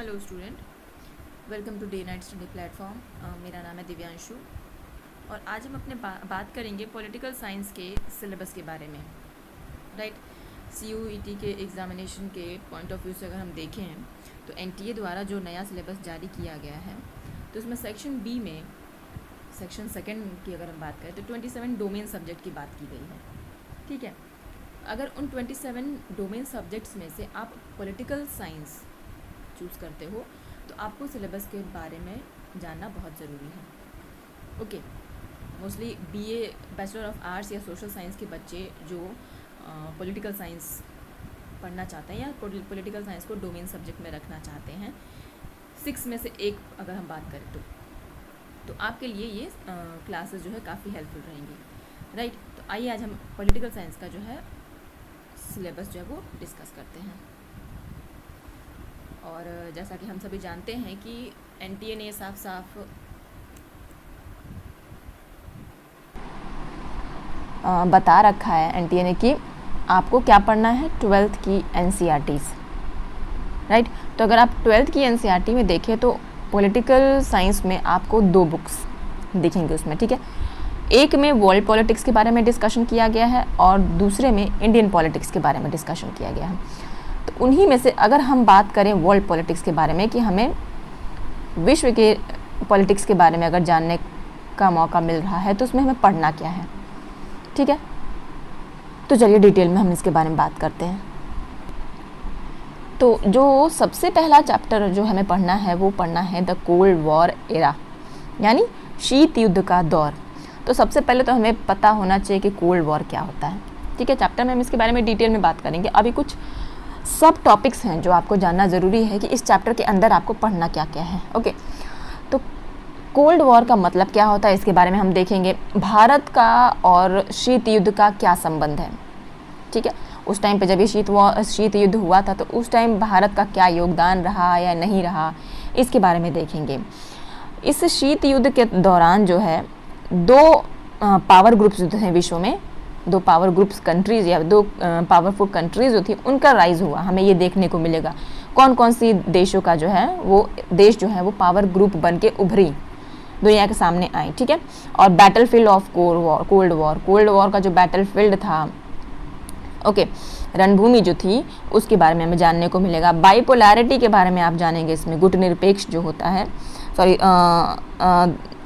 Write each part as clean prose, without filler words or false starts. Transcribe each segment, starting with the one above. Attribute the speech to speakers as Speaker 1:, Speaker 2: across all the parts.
Speaker 1: Hello student, welcome to day night study platform. मेरा नाम है दिव्यांशु और आज हम अपने बात करेंगे पॉलिटिकल साइंस के सिलेबस के बारे में। राइट, CUET के एग्ज़ामिनेशन के पॉइंट ऑफ व्यू से अगर हम देखें तो NTA द्वारा जो नया सिलेबस जारी किया गया है तो उसमें सेक्शन बी में सेक्शन सेकंड की अगर हम बात करें तो 27 डोमेन सब्जेक्ट की बात की गई है। ठीक है, अगर उन 27 डोमेन सब्जेक्ट्स में से आप पॉलिटिकल साइंस चूज़ करते हो तो आपको सिलेबस के बारे में जानना बहुत ज़रूरी है। Okay, mostly BA bachelor of arts या सोशल साइंस के बच्चे जो पॉलिटिकल साइंस पढ़ना चाहते हैं या पॉलिटिकल साइंस को डोमेन सब्जेक्ट में रखना चाहते हैं, 6 में से एक अगर हम बात करें तो आपके लिए ये क्लासेस जो है काफ़ी हेल्पफुल रहेंगी। राइट, तो आइए आज हम पॉलिटिकल साइंस का जो है सिलेबस जो है वो डिस्कस करते हैं। और जैसा कि हम सभी जानते हैं कि NTA ने साफ साफ
Speaker 2: बता रखा है NTA ने कि आपको क्या पढ़ना है, 12th की NCERTs। राइट, तो अगर आप 12th की NCERT में देखें तो पॉलिटिकल साइंस में आपको 2 बुक्स दिखेंगे उसमें। ठीक है, एक में वर्ल्ड पॉलिटिक्स के बारे में डिस्कशन किया गया है और दूसरे में इंडियन पॉलिटिक्स के बारे में डिस्कशन किया गया है। तो उन्हीं में से अगर हम बात करें वर्ल्ड पॉलिटिक्स के बारे में कि हमें विश्व के पॉलिटिक्स के बारे में अगर जानने का मौका मिल रहा है तो उसमें हमें पढ़ना क्या है। ठीक है, तो चलिए डिटेल में हम इसके बारे में बात करते हैं। तो जो सबसे पहला चैप्टर जो हमें पढ़ना है वो पढ़ना है द कोल्ड वॉर एरा, यानी शीत युद्ध का दौर। तो सबसे पहले तो हमें पता होना चाहिए कि कोल्ड वॉर क्या होता है। ठीक है, चैप्टर में हम इसके बारे में डिटेल में बात करेंगे। अभी कुछ सब टॉपिक्स हैं जो आपको जानना ज़रूरी है कि इस चैप्टर के अंदर आपको पढ़ना क्या क्या है। ओके, तो कोल्ड वॉर का मतलब क्या होता है इसके बारे में हम देखेंगे। भारत का और शीत युद्ध का क्या संबंध है। ठीक है, उस टाइम पे जब ये शीत युद्ध हुआ था तो उस टाइम भारत का क्या योगदान रहा या नहीं रहा, इसके बारे में देखेंगे। इस शीत युद्ध के दौरान जो है 2 पावर ग्रुप्स जो थे विश्व में, 2 पावर ग्रुप्स कंट्रीज़ या 2 पावरफुल कंट्रीज़ जो थी उनका राइज हुआ, हमें ये देखने को मिलेगा। कौन कौन सी देशों का जो है वो देश जो है वो पावर ग्रुप बन के उभरी, दुनिया के सामने आई। ठीक है, और battle field of cold war का जो बैटल फील्ड था, ओके, रणभूमि जो थी उसके बारे में हमें जानने को मिलेगा। बाइपोलैरिटी के बारे में आप जानेंगे, इसमें गुटनिरपेक्ष जो होता है, सॉरी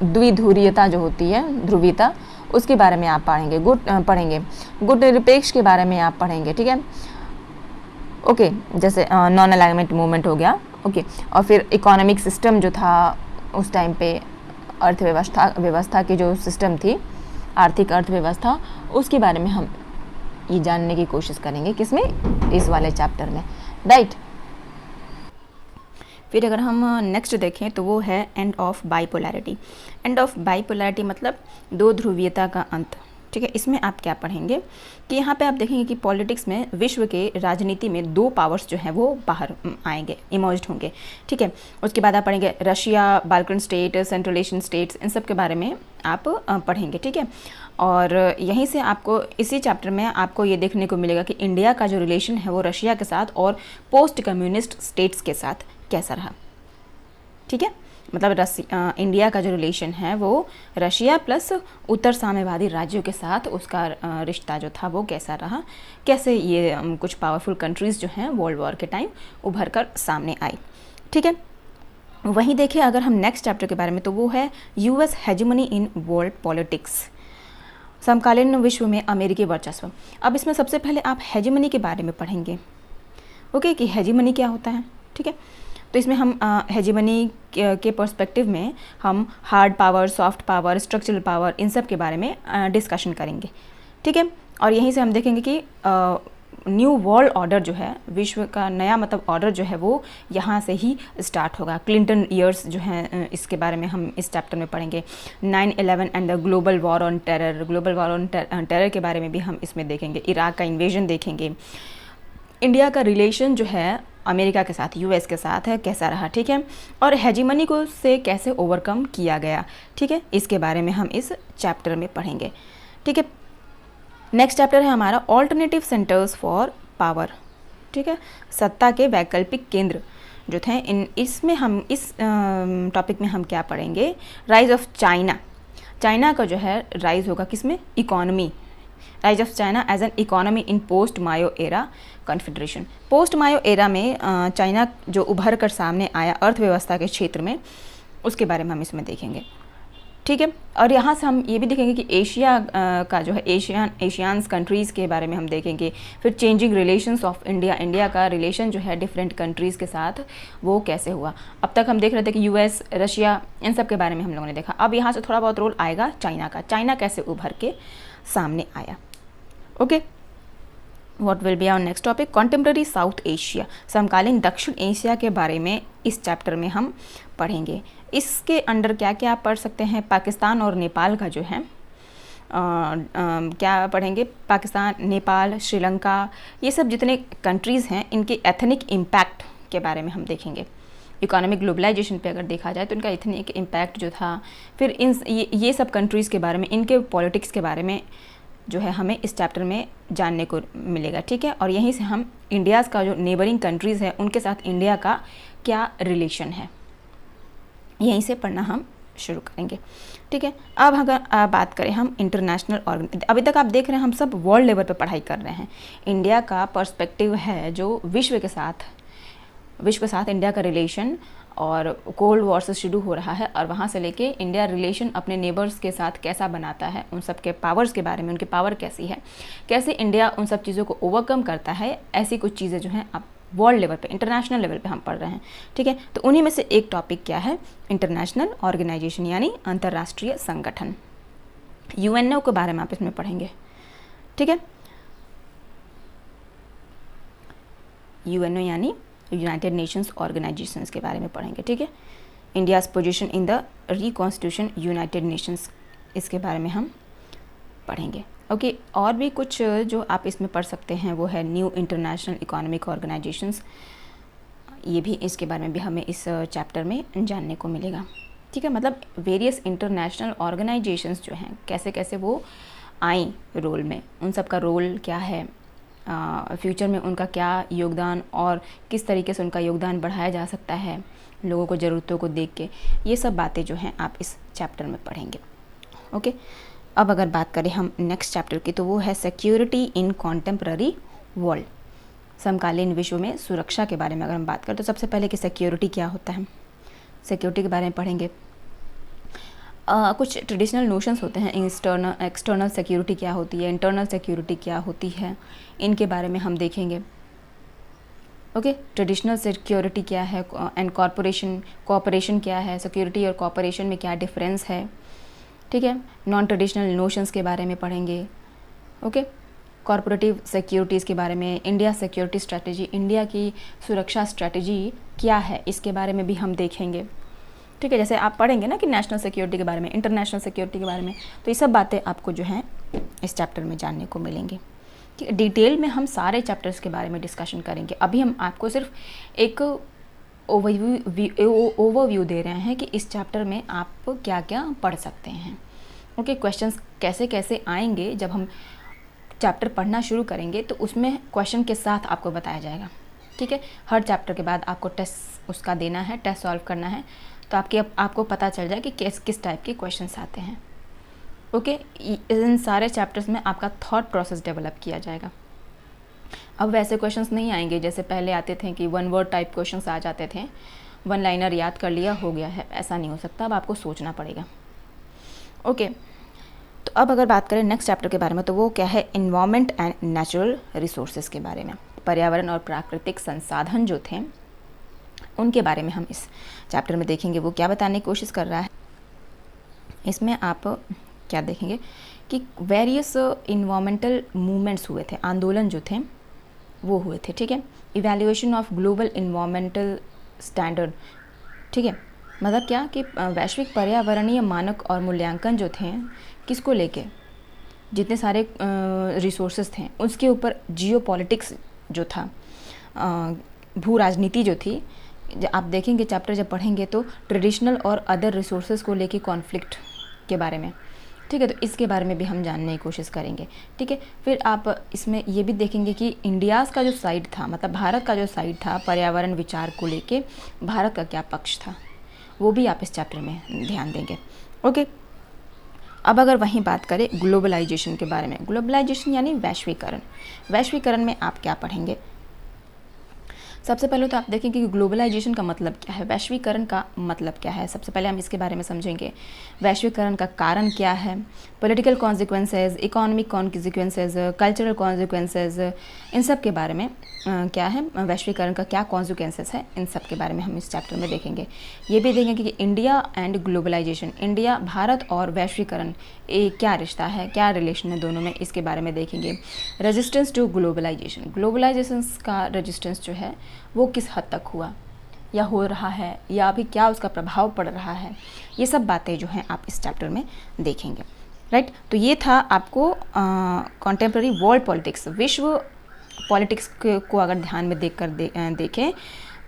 Speaker 2: द्विध्रुवीयता जो होती है, ध्रुवीयता, उसके बारे में आप पढ़ेंगे। गुट निरपेक्ष के बारे में आप पढ़ेंगे। ठीक है, ओके, जैसे नॉन अलाइनमेंट मूवमेंट हो गया। ओके, और फिर इकोनॉमिक सिस्टम जो था उस टाइम पे, अर्थव्यवस्था की जो सिस्टम थी, आर्थिक अर्थव्यवस्था, उसके बारे में हम ये जानने की कोशिश करेंगे। किसमें? इस वाले चैप्टर में। राइट, फिर अगर हम नेक्स्ट देखें तो वो है end of bipolarity. End of bipolarity मतलब 2 ध्रुवीयता का अंत। ठीक है, इसमें आप क्या पढ़ेंगे कि यहाँ पे आप देखेंगे कि पॉलिटिक्स में विश्व के राजनीति में 2 पावर्स जो हैं वो बाहर आएंगे, इमर्ज्ड होंगे। ठीक है, उसके बाद आप पढ़ेंगे Russia, Balkan state, central Asian states, इन सब के बारे में आप पढ़ेंगे। ठीक है, और यहीं से आपको इसी चैप्टर में आपको ये देखने को मिलेगा कि इंडिया का जो रिलेशन है वो रशिया के साथ और पोस्ट कम्युनिस्ट स्टेट्स के साथ कैसा रहा। ठीक है, मतलब इंडिया का जो रिलेशन है वो रशिया प्लस उत्तर साम्यवादी राज्यों के साथ उसका रिश्ता जो था वो कैसा रहा, कैसे ये कुछ पावरफुल कंट्रीज़ जो हैं वर्ल्ड वॉर के टाइम उभर कर सामने आई। ठीक है, वहीं देखिए अगर हम नेक्स्ट चैप्टर के बारे में तो वो है US hegemony in world politics, समकालीन विश्व में अमेरिकी वर्चस्व। अब इसमें सबसे पहले आप हेजेमनी के बारे में पढ़ेंगे। ओके, कि हेजेमनी क्या होता है। ठीक है, तो इसमें हम हेजेमनी के पर्सपेक्टिव में हम hard power, soft power, structural power, इन सब के बारे में डिस्कशन करेंगे। ठीक है, और यहीं से हम देखेंगे कि न्यू वर्ल्ड ऑर्डर जो है, विश्व का नया मतलब ऑर्डर जो है वो यहाँ से ही स्टार्ट होगा। क्लिंटन ईयर्स जो हैं इसके बारे में हम इस चैप्टर में पढ़ेंगे। 9/11 and the global war on terror के बारे में भी हम इसमें देखेंगे। इराक का इन्वेजन देखेंगे। इंडिया का रिलेशन जो है अमेरिका के साथ, US के साथ है, कैसा रहा। ठीक है, और हेजेमनी को से कैसे ओवरकम किया गया। ठीक है, इसके बारे में हम इस चैप्टर में पढ़ेंगे। ठीक है, नेक्स्ट चैप्टर है हमारा ऑल्टरनेटिव सेंटर्स फॉर पावर। ठीक है, सत्ता के वैकल्पिक केंद्र जो थे इसमें हम इस टॉपिक में हम क्या पढ़ेंगे, राइज ऑफ चाइना। चाइना का जो है राइज होगा किसमें, economy, rise of China as an economy in post Mao era confederation. Post Mao era में चाइना जो उभर कर सामने आया अर्थव्यवस्था के क्षेत्र में, उसके बारे में हम इसमें देखेंगे, ठीक है। और यहाँ से हम ये भी देखेंगे कि एशिया का जो है एशियान्स कंट्रीज़ के बारे में हम देखेंगे। फिर changing relations of India, India का रिलेशन जो है डिफरेंट कंट्रीज़ के साथ वो कैसे हुआ। अब तक हम देख रहे थे कि यूएस, रशिया, इन सब के बारे में हम लोगों ने देखा। अब यहाँ से थोड़ा बहुत रोल आएगा चाइना का, चाइना कैसे उभर के सामने आया। Okay, what will be our next topic, contemporary South Asia, समकालीन दक्षिण एशिया के बारे में इस चैप्टर में हम पढ़ेंगे। इसके अंडर क्या क्या आप पढ़ सकते हैं, पाकिस्तान और नेपाल का जो है क्या पढ़ेंगे, पाकिस्तान, नेपाल, श्रीलंका, ये सब जितने कंट्रीज़ हैं इनके एथनिक इम्पैक्ट के बारे में हम देखेंगे। इकोनॉमिक ग्लोबलाइजेशन पे अगर देखा जाए तो इनका एथनिक इम्पैक्ट जो था, फिर ये सब कंट्रीज़ के बारे में, इनके पॉलिटिक्स के बारे में जो है हमें इस चैप्टर में जानने को मिलेगा, ठीक है। और यहीं से हम इंडियाज़ का जो नेबरिंग कंट्रीज़ है उनके साथ इंडिया का क्या रिलेशन है, यहीं से पढ़ना हम शुरू करेंगे, ठीक है। अब अगर बात करें हम इंटरनेशनल अभी तक आप देख रहे हैं हम सब वर्ल्ड लेवल पे पढ़ाई कर रहे हैं। इंडिया का पर्सपेक्टिव है जो विश्व के साथ इंडिया का रिलेशन, और कोल्ड वॉर से शुरू हो रहा है और वहाँ से लेके इंडिया रिलेशन अपने नेबर्स के साथ कैसा बनाता है, उन सब के पावर्स के बारे में, उनकी पावर कैसी है, कैसे इंडिया उन सब चीज़ों को ओवरकम करता है, ऐसी कुछ चीज़ें जो हैं आप वर्ल्ड लेवल पे, इंटरनेशनल लेवल पे हम पढ़ रहे हैं, ठीक है। तो उन्हीं में से एक टॉपिक क्या है, इंटरनेशनल ऑर्गेनाइजेशन यानी अंतर्राष्ट्रीय संगठन, यूएनओ के बारे में आप इसमें पढ़ेंगे, ठीक है। यूएनओ यानी यूनाइटेड नेशंस ऑर्गेनाइजेशंस के बारे में पढ़ेंगे, ठीक है। India's position in the reconstitution United Nations, इसके बारे में हम पढ़ेंगे, ओके। और भी कुछ जो आप इसमें पढ़ सकते हैं वो है न्यू इंटरनेशनल इकोनॉमिक ऑर्गेनाइजेशंस, ये भी इसके बारे में भी हमें इस चैप्टर में जानने को मिलेगा, ठीक है। मतलब वेरियस इंटरनेशनल ऑर्गेनाइजेशंस जो हैं कैसे कैसे वो आई रोल में, उन सब का रोल क्या है, फ्यूचर में उनका क्या योगदान और किस तरीके से उनका योगदान बढ़ाया जा सकता है लोगों को ज़रूरतों को देख के, ये सब बातें जो हैं आप इस चैप्टर में पढ़ेंगे, ओके। अब अगर बात करें हम नेक्स्ट चैप्टर की तो वो है सिक्योरिटी इन कॉन्टेम्प्ररी वर्ल्ड, समकालीन विश्व में सुरक्षा के बारे में अगर हम बात करें तो सबसे पहले कि सिक्योरिटी क्या होता है, सिक्योरिटी के बारे में पढ़ेंगे। कुछ ट्रेडिशनल नोशंस होते हैं, एक्सटर्नल सिक्योरिटी क्या होती है, इंटरनल सिक्योरिटी क्या होती है, इनके बारे में हम देखेंगे, ओके। ट्रेडिशनल सिक्योरिटी क्या है एंड कोऑपरेशन क्या है, सिक्योरिटी और कोऑपरेशन में क्या डिफरेंस है, ठीक है। नॉन ट्रेडिशनल नोशंस के बारे में पढ़ेंगे, ओके। कॉरपोरेटिव सिक्योरिटीज़ के बारे में, इंडिया सिक्योरिटी स्ट्रेटजी, इंडिया की सुरक्षा स्ट्रेटजी क्या है, इसके बारे में भी हम देखेंगे, ठीक है। जैसे आप पढ़ेंगे ना कि नेशनल सिक्योरिटी के बारे में, इंटरनेशनल सिक्योरिटी के बारे में, तो ये सब बातें आपको जो हैं इस चैप्टर में जानने को मिलेंगी, ठीक है। डिटेल में हम सारे चैप्टर्स के बारे में डिस्कशन करेंगे। अभी हम आपको सिर्फ एक ओवरव्यू दे रहे हैं कि इस चैप्टर में आप क्या क्या पढ़ सकते हैं, ओके। क्वेश्चंस कैसे कैसे आएंगे जब हम चैप्टर पढ़ना शुरू करेंगे तो उसमें क्वेश्चन के साथ आपको बताया जाएगा, ठीक है। हर चैप्टर के बाद आपको टेस्ट उसका देना है, टेस्ट सॉल्व करना है, तो आपको पता चल जाए कि किस टाइप के क्वेश्चंस आते हैं, ओके। इन सारे चैप्टर्स में आपका थॉट प्रोसेस डेवलप किया जाएगा। अब वैसे क्वेश्चंस नहीं आएंगे जैसे पहले आते थे कि वन वर्ड टाइप क्वेश्चंस आ जाते थे, वन लाइनर याद कर लिया हो गया है, ऐसा नहीं हो सकता, अब आपको सोचना पड़ेगा, ओके। तो अब अगर बात करें नेक्स्ट चैप्टर के बारे में तो वो क्या है, इन्वायरमेंट एंड नेचुरल रिसोर्सेज के बारे में, पर्यावरण और प्राकृतिक संसाधन जो थे उनके बारे में हम इस चैप्टर में देखेंगे। वो क्या बताने की कोशिश कर रहा है, इसमें आप क्या देखेंगे कि वेरियस इन्वायरमेंटल मूवमेंट्स हुए थे, आंदोलन जो थे वो हुए थे, ठीक है। Evaluation of global environmental standard, ठीक है। मतलब क्या कि वैश्विक पर्यावरणीय मानक और मूल्यांकन जो थे किसको लेके, जितने सारे रिसोर्सेज थे उसके ऊपर जियोपॉलिटिक्स जो था, भू राजनीति जो थी, आप देखेंगे चैप्टर जब पढ़ेंगे तो ट्रेडिशनल और अदर रिसोर्सेज को लेके कॉन्फ्लिक्ट के बारे में, ठीक है, तो इसके बारे में भी हम जानने की कोशिश करेंगे। ठीक है, फिर आप इसमें ये भी देखेंगे कि इंडियाज़ का जो साइड था, मतलब भारत का जो साइड था पर्यावरण विचार को लेके, भारत का क्या पक्ष था, वो भी आप इस चैप्टर में ध्यान देंगे। ओके, अब अगर वहीं बात करें ग्लोबलाइजेशन के बारे में, ग्लोबलाइजेशन यानी वैश्वीकरण। वैश्वीकरण में आप क्या पढ़ेंगे? सबसे पहले तो आप देखेंगे कि ग्लोबलाइजेशन का मतलब क्या है, वैश्वीकरण का मतलब क्या है। सबसे पहले हम इसके बारे में समझेंगे, वैश्वीकरण का कारण क्या है, political consequences, economic consequences, cultural consequences, इन सब के बारे में क्या है, वैश्वीकरण का क्या कॉन्सिक्वेंसेस है, इन सब के बारे में हम इस चैप्टर में देखेंगे। ये भी देखेंगे कि India and globalisation, India, Bharat और वैश्वीकरण क्या रिश्ता है, क्या रिलेशन है दोनों में, इसके बारे में देखेंगे। रेजिस्टेंस टू ग्लोबलाइजेशन, ग्लोबलाइजेशन का रेजिस्टेंस जो है वो किस हद तक हुआ या हो रहा है, या अभी क्या उसका प्रभाव पड़ रहा है, ये सब बातें जो हैं आप इस चैप्टर में देखेंगे। राइट, तो ये था आपको कॉन्टेम्प्रेरी वर्ल्ड पॉलिटिक्स, विश्व पॉलिटिक्स को अगर ध्यान में देखें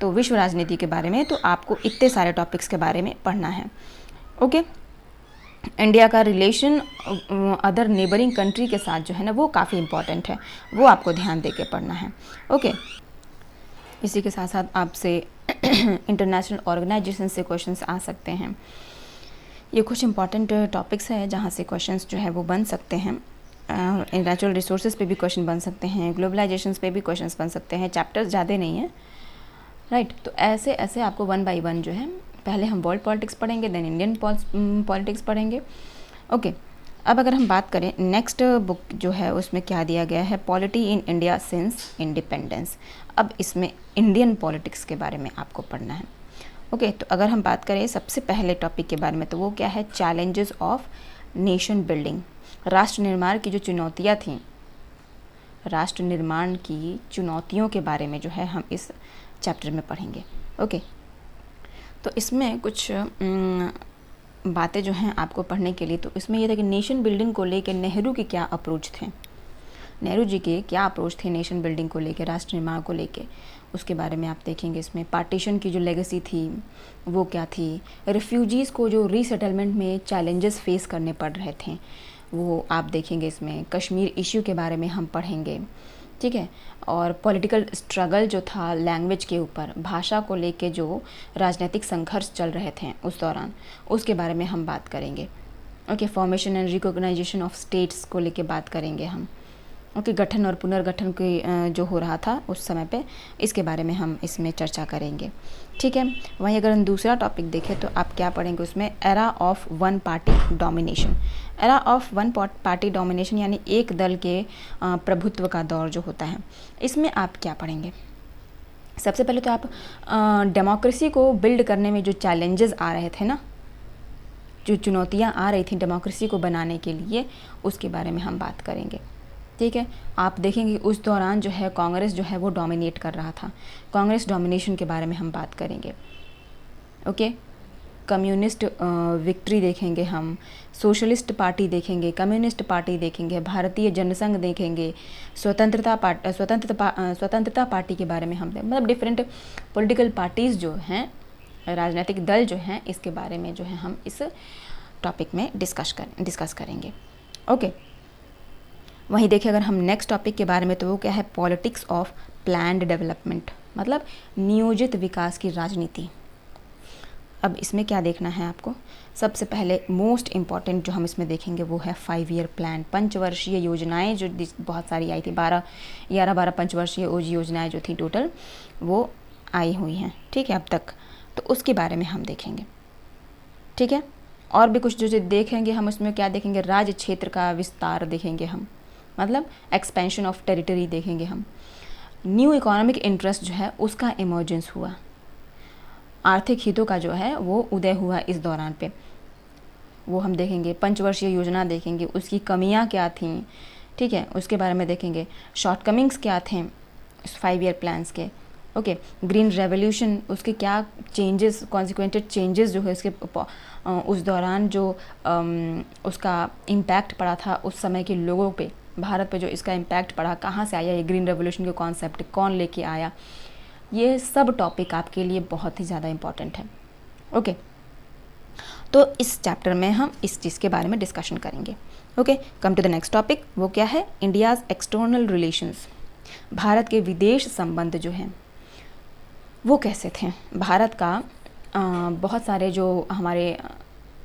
Speaker 2: तो विश्व राजनीति के बारे में, तो आपको इतने सारे टॉपिक्स के बारे में पढ़ना है। ओके, इंडिया का रिलेशन अदर नेबरिंग कंट्री के साथ जो है ना वो काफ़ी इंपॉर्टेंट है, वो आपको ध्यान दे के पढ़ना है। ओके, इसी के साथ साथ आपसे इंटरनेशनल ऑर्गेनाइजेशन से क्वेश्चंस आ सकते हैं। ये कुछ इंपॉर्टेंट टॉपिक्स हैं जहाँ से क्वेश्चंस जो है वो बन सकते हैं। नेचुरल रिसोर्सेज पे भी क्वेश्चन बन सकते हैं, ग्लोबलाइजेशन पे भी क्वेश्चंस बन सकते हैं, चैप्टर्स ज़्यादा नहीं है। राइट, तो ऐसे ऐसे आपको 1 बाय 1 जो है, पहले हम वर्ल्ड पॉलिटिक्स पढ़ेंगे, देन इंडियन पॉलिटिक्स पढ़ेंगे। ओके, अब अगर हम बात करें नेक्स्ट बुक जो है उसमें क्या दिया गया है, polity in India since independence. अब इसमें इंडियन पॉलिटिक्स के बारे में आपको पढ़ना है। ओके, तो अगर हम बात करें सबसे पहले टॉपिक के बारे में, तो वो क्या है, चैलेंजेस ऑफ नेशन बिल्डिंग। राष्ट्र निर्माण की जो चुनौतियाँ थीं, राष्ट्र निर्माण की चुनौतियों के बारे में जो है हम इस चैप्टर में पढ़ेंगे। ओके, तो इसमें कुछ बातें जो हैं आपको पढ़ने के लिए, तो इसमें यह था कि नेशन बिल्डिंग को लेकर नेहरू के क्या अप्रोच थे, नेहरू जी के क्या अप्रोच थे नेशन बिल्डिंग को लेकर, राष्ट्र निर्माण को लेकर, उसके बारे में आप देखेंगे। इसमें पार्टीशन की जो लेगेसी थी वो क्या थी, रिफ्यूजीज़ को जो रीसेटलमेंट में चैलेंजेस फेस करने पड़ रहे थे वो आप देखेंगे। इसमें कश्मीर इश्यू के बारे में हम पढ़ेंगे, ठीक है, और पॉलिटिकल स्ट्रगल जो था लैंग्वेज के ऊपर, भाषा को लेके जो राजनीतिक संघर्ष चल रहे थे उस दौरान, उसके बारे में हम बात करेंगे। Okay, formation and recognisation of states को लेके बात करेंगे हम। ओके, गठन और पुनर्गठन की जो हो रहा था उस समय पे, इसके बारे में हम इसमें चर्चा करेंगे। ठीक है, वहीं अगर हम दूसरा टॉपिक देखें तो आप क्या पढ़ेंगे उसमें, era of one party domination. Era of one party domination यानी एक दल के प्रभुत्व का दौर जो होता है, इसमें आप क्या पढ़ेंगे। सबसे पहले तो आप डेमोक्रेसी को बिल्ड करने में जो चैलेंजेस आ रहे थे ना, जो चुनौतियाँ आ रही थी डेमोक्रेसी को बनाने के लिए, उसके बारे में हम बात करेंगे। ठीक है, आप देखेंगे उस दौरान जो है कांग्रेस जो है वो डोमिनेट कर रहा था, कांग्रेस डोमिनेशन के बारे में हम बात करेंगे। ओके, कम्युनिस्ट विक्ट्री देखेंगे हम, सोशलिस्ट पार्टी देखेंगे, कम्युनिस्ट पार्टी देखेंगे, भारतीय जनसंघ देखेंगे, स्वतंत्रता पार्टी के बारे में हम मतलब डिफरेंट पॉलिटिकल पार्टीज़ जो हैं, राजनीतिक दल जो हैं, इसके बारे में जो है हम इस टॉपिक में डिस्कस करेंगे। ओके, वहीं देखिए अगर हम नेक्स्ट टॉपिक के बारे में, तो वो क्या है, पॉलिटिक्स ऑफ प्लान्ड डेवलपमेंट, मतलब नियोजित विकास की राजनीति। अब इसमें क्या देखना है आपको, सबसे पहले मोस्ट इम्पॉर्टेंट जो हम इसमें देखेंगे वो है 5 ईयर प्लान, पंचवर्षीय योजनाएं जो बहुत सारी आई थी, 11 पंचवर्षीय योजनाएं जो थी टोटल वो आई हुई हैं। ठीक है, अब तक, तो उसके बारे में हम देखेंगे। ठीक है, और भी कुछ जो देखेंगे हम, उसमें क्या देखेंगे, राज्य क्षेत्र का विस्तार देखेंगे हम, मतलब एक्सपेंशन ऑफ टेरिटरी देखेंगे हम। न्यू इकोनॉमिक इंटरेस्ट जो है उसका इमर्जेंस हुआ, आर्थिक हितों का जो है वो उदय हुआ इस दौरान पे, वो हम देखेंगे। पंचवर्षीय योजना देखेंगे, उसकी कमियां क्या थीं, ठीक है, उसके बारे में देखेंगे। शॉर्टकमिंग्स क्या थे इस 5 ईयर प्लान्स के। ओके, ग्रीन रेवोल्यूशन, उसके क्या चेंजेस, कॉन्सिक्वेंटेड चेंजेस जो है उसके उस दौरान जो उसका इम्पैक्ट पड़ा था उस समय के लोगों पे, भारत पे जो इसका इम्पैक्ट पड़ा, कहाँ से आया ये ग्रीन रेवोल्यूशन के कॉन्सेप्ट, कौन लेके आया, ये सब टॉपिक आपके लिए बहुत ही ज़्यादा इम्पॉर्टेंट है। ओके, तो इस चैप्टर में हम इस चीज़ के बारे में डिस्कशन करेंगे। Okay, come to the next topic. वो क्या है? India's external relations. भारत के विदेश संबंध जो हैं वो कैसे थे? भारत का बहुत सारे जो हमारे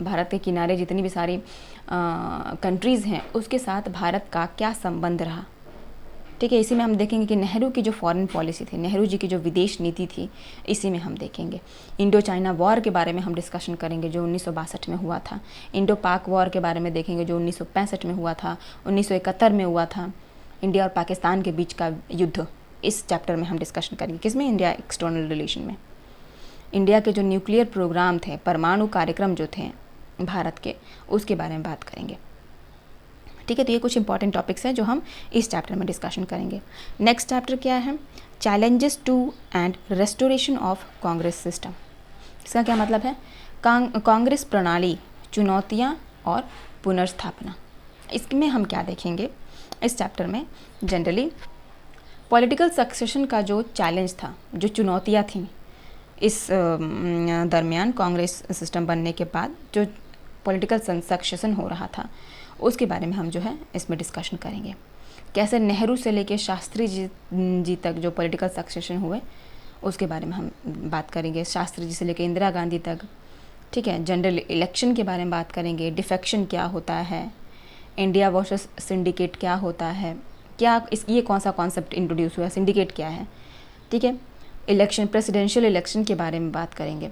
Speaker 2: भारत के किनारे जितनी भी सारी कंट्रीज़ हैं उसके साथ भारत का क्या संबंध रहा। ठीक है, इसी में हम देखेंगे कि नेहरू की जो फॉरेन पॉलिसी थी, नेहरू जी की जो विदेश नीति थी, इसी में हम देखेंगे। इंडो चाइना वॉर के बारे में हम डिस्कशन करेंगे जो 1962 में हुआ था। इंडो पाक वॉर के बारे में देखेंगे जो 1965 में हुआ था, 1971 में हुआ था। इंडिया और पाकिस्तान के बीच का युद्ध इस चैप्टर में हम डिस्कशन करेंगे। किसमें? इंडिया एक्सटर्नल रिलेशन में। इंडिया के जो न्यूक्लियर प्रोग्राम थे, परमाणु कार्यक्रम जो थे भारत के, उसके बारे में बात करेंगे। ठीक है, तो ये कुछ इंपॉर्टेंट टॉपिक्स हैं जो हम इस चैप्टर में डिस्कशन करेंगे। नेक्स्ट चैप्टर क्या है? Challenges to and restoration of Congress system. इसका क्या मतलब है? कांग्रेस प्रणाली, चुनौतियाँ और पुनर्स्थापना। इसमें हम क्या देखेंगे इस चैप्टर में? जनरली पॉलिटिकल सक्सेशन का जो चैलेंज था, जो चुनौतियाँ थीं इस दरमियान, कांग्रेस सिस्टम बनने के बाद जो पॉलिटिकल सक्सेशन हो रहा था उसके बारे में हम जो है इसमें डिस्कशन करेंगे। कैसे नेहरू से लेके शास्त्री जी तक जो पॉलिटिकल सक्सेशन हुए उसके बारे में हम बात करेंगे। शास्त्री जी से लेके इंदिरा गांधी तक। ठीक है, जनरल इलेक्शन के बारे में बात करेंगे। डिफेक्शन क्या होता है, इंडिया वर्सेस सिंडिकेट क्या होता है, क्या ये कौन सा कॉन्सेप्ट इंट्रोड्यूस हुआ, सिंडिकेट क्या है। ठीक है, इलेक्शन, प्रेसिडेंशियल इलेक्शन के बारे में बात करेंगे।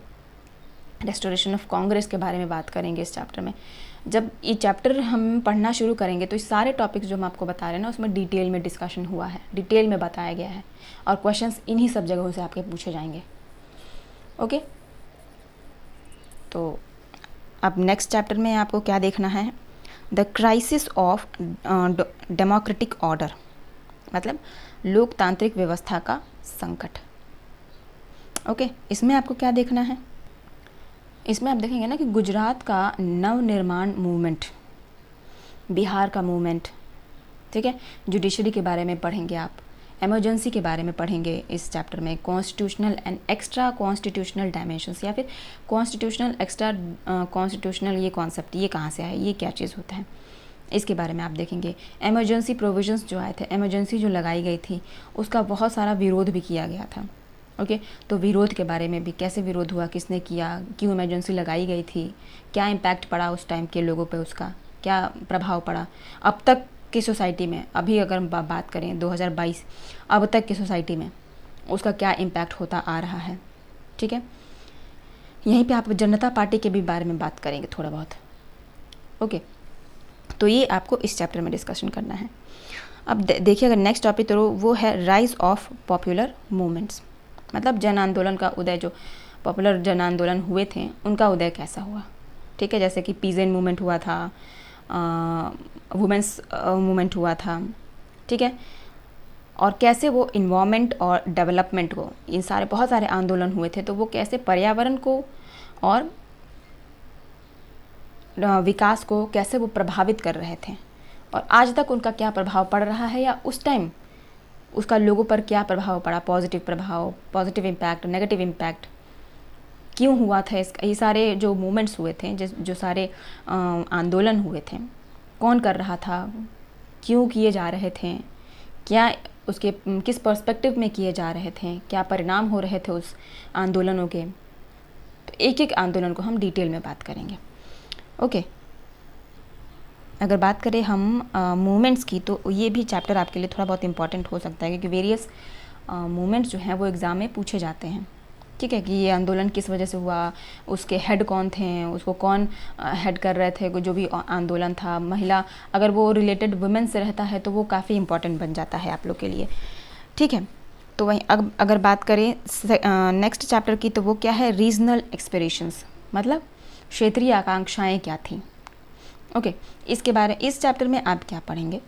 Speaker 2: रेस्टोरेशन ऑफ कांग्रेस के बारे में बात करेंगे इस चैप्टर में। जब ये चैप्टर हम पढ़ना शुरू करेंगे तो इस सारे टॉपिक्स जो हम आपको बता रहे हैं ना, उसमें डिटेल में डिस्कशन हुआ है, डिटेल में बताया गया है, और क्वेश्चंस इन्हीं सब जगहों से आपके पूछे जाएंगे। ओके, तो अब नेक्स्ट चैप्टर में आपको क्या देखना है? The crisis of democratic order, मतलब लोकतांत्रिक व्यवस्था का संकट। ओके, इसमें आपको क्या देखना है? इसमें आप देखेंगे ना कि गुजरात का नवनिर्माण मूवमेंट, बिहार का मूवमेंट, ठीक है, जुडिशरी के बारे में पढ़ेंगे आप, इमरजेंसी के बारे में पढ़ेंगे इस चैप्टर में, constitutional and extra constitutional dimensions, या फिर कॉन्स्टिट्यूशनल एक्स्ट्रा कॉन्स्टिट्यूशनल, ये कॉन्सेप्ट ये कहाँ से आया, ये क्या चीज़ होता है, इसके बारे में आप देखेंगे। इमरजेंसी प्रोविजंस जो आए थे, इमरजेंसी जो लगाई गई थी उसका बहुत सारा विरोध भी किया गया था। ओके, तो विरोध के बारे में भी, कैसे विरोध हुआ, किसने किया, क्यों इमरजेंसी लगाई गई थी, क्या इम्पैक्ट पड़ा उस टाइम के लोगों पे, उसका क्या प्रभाव पड़ा अब तक की सोसाइटी में, अभी अगर बात करें 2022 अब तक की सोसाइटी में उसका क्या इम्पैक्ट होता आ रहा है। ठीक है, यहीं पे आप जनता पार्टी के भी बारे में बात करेंगे थोड़ा बहुत। ओके, तो ये आपको इस चैप्टर में डिस्कशन करना है। अब देखिए, अगर नेक्स्ट टॉपिक तो वो है राइज ऑफ पॉपुलर मूवमेंट्स, मतलब जन आंदोलन का उदय, जो पॉपुलर जन आंदोलन हुए थे उनका उदय कैसा हुआ। ठीक है, जैसे कि पीजेंट मूवमेंट हुआ था, वुमेंस मूवमेंट हुआ था। ठीक है, और कैसे वो इन्वायरमेंट और डेवलपमेंट को, इन सारे बहुत सारे आंदोलन हुए थे, तो वो कैसे पर्यावरण को और विकास को कैसे वो प्रभावित कर रहे थे, और आज तक उनका क्या प्रभाव पड़ रहा है, या उस टाइम उसका लोगों पर क्या प्रभाव पड़ा, पॉजिटिव प्रभाव, पॉजिटिव इम्पैक्ट, नेगेटिव इम्पैक्ट क्यों हुआ था। ये सारे जो मूवमेंट्स हुए थे, जो सारे आंदोलन हुए थे, कौन कर रहा था, क्यों किए जा रहे थे, क्या उसके किस पर्सपेक्टिव में किए जा रहे थे, क्या परिणाम हो रहे थे उस आंदोलनों के। तो एक एक आंदोलन को हम डिटेल में बात करेंगे। ओके, अगर बात करें हम मूवमेंट्स की, तो ये भी चैप्टर आपके लिए थोड़ा बहुत इंपॉर्टेंट हो सकता है, क्योंकि वेरियस मूवमेंट्स जो हैं वो एग्ज़ाम में पूछे जाते हैं। ठीक है, कि ये आंदोलन किस वजह से हुआ, उसके हेड कौन थे, उसको कौन हेड कर रहे थे, जो भी आंदोलन था, महिला अगर वो रिलेटेड वुमेन से रहता है तो वो काफ़ी इंपॉर्टेंट बन जाता है आप लोग के लिए। ठीक है, तो वहीं अगर बात करें नेक्स्ट चैप्टर की, तो वो क्या है? रीजनल एक्सपेरेशंस, मतलब क्षेत्रीय आकांक्षाएँ क्या थी। ओके, इस चैप्टर में आप क्या पढ़ेंगे?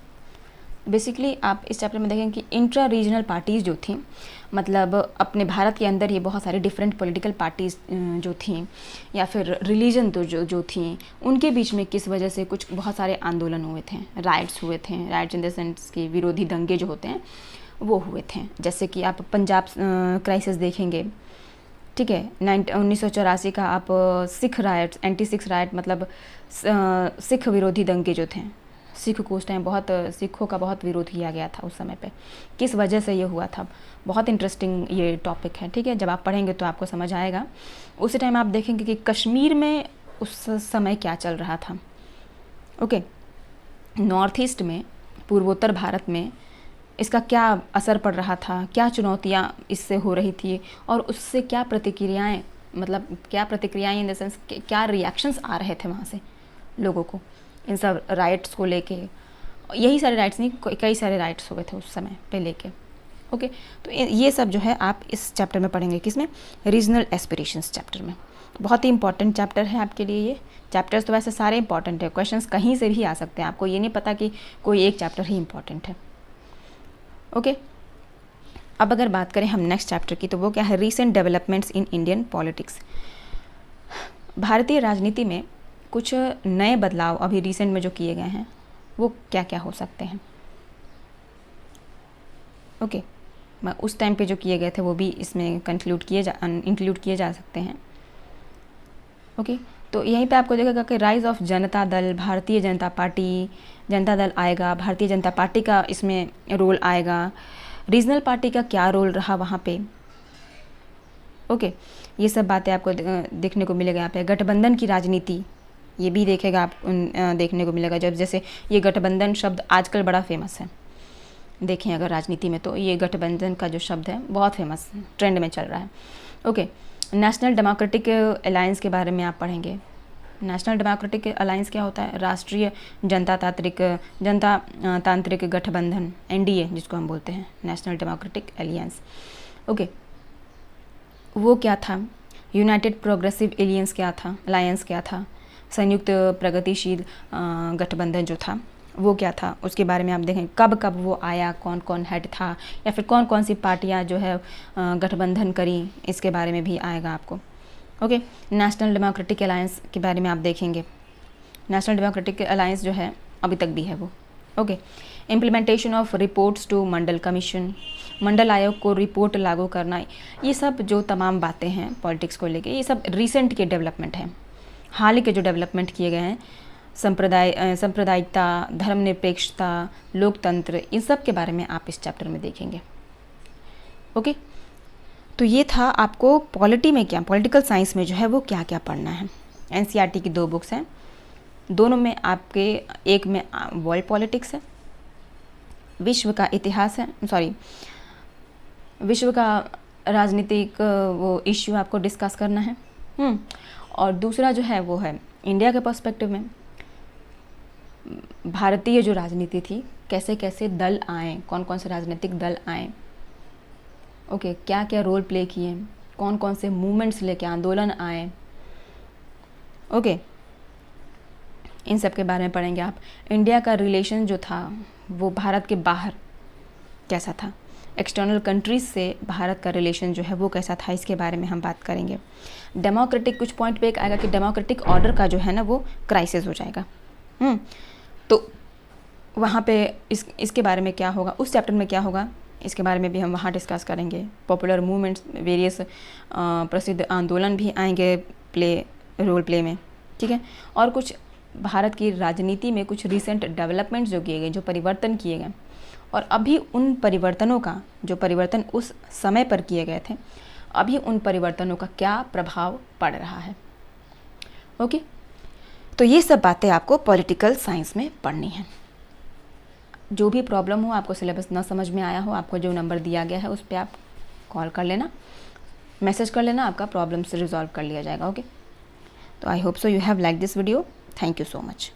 Speaker 2: बेसिकली आप इस चैप्टर में देखेंगे कि इंट्रा रीजनल पार्टीज़ जो थी, मतलब अपने भारत के अंदर ये बहुत सारी डिफरेंट पॉलिटिकल पार्टीज़ जो थी, या फिर रिलीजन तो जो थी, उनके बीच में किस वजह से कुछ बहुत सारे आंदोलन हुए थे, राइट्स हुए थे, राइट्स इन द सेंस के विरोधी दंगे जो होते हैं वो हुए थे। जैसे कि आप पंजाब क्राइसिस देखेंगे, ठीक ठीक है। 1984 का आप Sikh rights, anti Sikh right मतलब सिख विरोधी दंगे जो थे, सिख को उस टाइम बहुत, सिखों का बहुत विरोध किया गया था उस समय पे, किस वजह से ये हुआ था, बहुत इंटरेस्टिंग ये टॉपिक है, ठीक है। जब आप पढ़ेंगे तो आपको समझ आएगा। उसी टाइम आप देखेंगे कि कश्मीर में उस समय क्या चल रहा था। ओके, नॉर्थ ईस्ट में, पूर्वोत्तर भारत में इसका क्या असर पड़ रहा था, क्या चुनौतियाँ इससे हो रही थी और उससे क्या प्रतिक्रियाएं, मतलब क्या प्रतिक्रियाएं इन द सेंस क्या रिएक्शंस आ रहे थे वहाँ से लोगों को इन सब राइट्स को लेके। यही सारे राइट्स नहीं, कई सारे राइट्स हो गए थे उस समय पे लेके। ओके, तो ये सब जो है आप इस चैप्टर में पढ़ेंगे, किसमें, रीजनल एस्पिरेशंस चैप्टर में। बहुत ही इंपॉर्टेंट चैप्टर है आपके लिए ये। चैप्टर्स तो वैसे सारे इंपॉर्टेंट है, क्वेश्चंस कहीं से भी आ सकते हैं, आपको ये नहीं पता कि कोई एक चैप्टर ही इंपॉर्टेंट है। ओके, अब अगर बात करें हम नेक्स्ट चैप्टर की, तो वो क्या है, recent developments in Indian politics. भारतीय राजनीति में कुछ नए बदलाव अभी रिसेंट में जो किए गए हैं वो क्या क्या हो सकते हैं। ओके, मैं उस टाइम पे जो किए गए थे वो भी इसमें इंक्लूड किए जा सकते हैं। ओके, तो यहीं पे आपको देखेगा कि rise of Janata Dal, Bharatiya Janata party, Janata Dal आएगा, भारतीय जनता पार्टी का इसमें रोल आएगा, रीजनल पार्टी का क्या रोल रहा वहाँ पे। ओके, ये सब बातें आपको देखने को मिलेगा यहाँ पे। गठबंधन की राजनीति, ये भी देखेगा आप, देखने को मिलेगा। जब जैसे ये गठबंधन शब्द आजकल बड़ा फेमस है, देखें अगर राजनीति में तो ये गठबंधन का जो शब्द है बहुत फेमस, ट्रेंड में चल रहा है। ओके, नेशनल डेमोक्रेटिक अलायंस के बारे में आप पढ़ेंगे। नेशनल डेमोक्रेटिक अलायंस क्या होता है, राष्ट्रीय जनता तांत्रिक गठबंधन, एनडीए जिसको हम बोलते हैं, नेशनल डेमोक्रेटिक अलायंस। ओके, वो क्या था, यूनाइटेड प्रोग्रेसिव अलायंस क्या था, संयुक्त प्रगतिशील गठबंधन जो था वो क्या था, उसके बारे में आप देखें कब कब वो आया, कौन कौन हेड था, या फिर कौन कौन सी पार्टियां जो है गठबंधन करी, इसके बारे में भी आएगा आपको। ओके, नेशनल डेमोक्रेटिक अलायंस के बारे में आप देखेंगे। नेशनल डेमोक्रेटिक अलायंस जो है अभी तक भी है वो। Okay, implementation of reports to Mandal commission, Mandal आयोग को रिपोर्ट लागू करना, ये सब जो तमाम बातें हैं पॉलिटिक्स को लेके, ये सब रिसेंट के डेवलपमेंट हैं, हाल के जो डेवलपमेंट किए गए हैं। सांप्रदायिकता, धर्मनिरपेक्षता, लोकतंत्र, इन सब के बारे में आप इस चैप्टर में देखेंगे। ओके, तो ये था आपको पॉलिटी में क्या, पॉलिटिकल साइंस में जो है वो क्या क्या पढ़ना है। एनसीईआरटी की 2 बुक्स हैं, दोनों में आपके, एक में वर्ल्ड पॉलिटिक्स है, विश्व का इतिहास है, विश्व का राजनीतिक वो इश्यू आपको डिस्कस करना है। और दूसरा जो है वो है इंडिया के पर्सपेक्टिव में भारतीय जो राजनीति थी, कैसे कैसे दल आए, कौन कौन से राजनीतिक दल आए, ओके, क्या क्या रोल प्ले किए, कौन कौन से मूवमेंट्स लेके आंदोलन आए। ओके, इन सब के बारे में पढ़ेंगे आप। इंडिया का रिलेशन जो था वो भारत के बाहर कैसा था, एक्सटर्नल कंट्रीज से भारत का रिलेशन जो है वो कैसा था, इसके बारे में हम बात करेंगे। डेमोक्रेटिक, कुछ पॉइंट पे एक आएगा कि डेमोक्रेटिक ऑर्डर का जो है ना वो क्राइसिस हो जाएगा। तो वहाँ पे इसके बारे में क्या होगा, उस चैप्टर में क्या होगा, इसके बारे में भी हम वहाँ डिस्कस करेंगे। पॉपुलर मूवमेंट्स, वेरियस प्रसिद्ध आंदोलन भी आएंगे रोल प्ले में, ठीक है। और कुछ भारत की राजनीति में कुछ रिसेंट डेवलपमेंट्स जो किए गए, जो परिवर्तन किए गए, और अभी उन परिवर्तनों का, जो परिवर्तन उस समय पर किए गए थे, अभी उन परिवर्तनों का क्या प्रभाव पड़ रहा है। ओके, तो ये सब बातें आपको पॉलिटिकल साइंस में पढ़नी है। जो भी प्रॉब्लम हो, आपको सिलेबस ना समझ में आया हो, आपको जो नंबर दिया गया है उस पर आप कॉल कर लेना, मैसेज कर लेना, आपका प्रॉब्लम से रिजॉल्व कर लिया जाएगा। ओके, तो I hope so you have like this video. Thank you so much.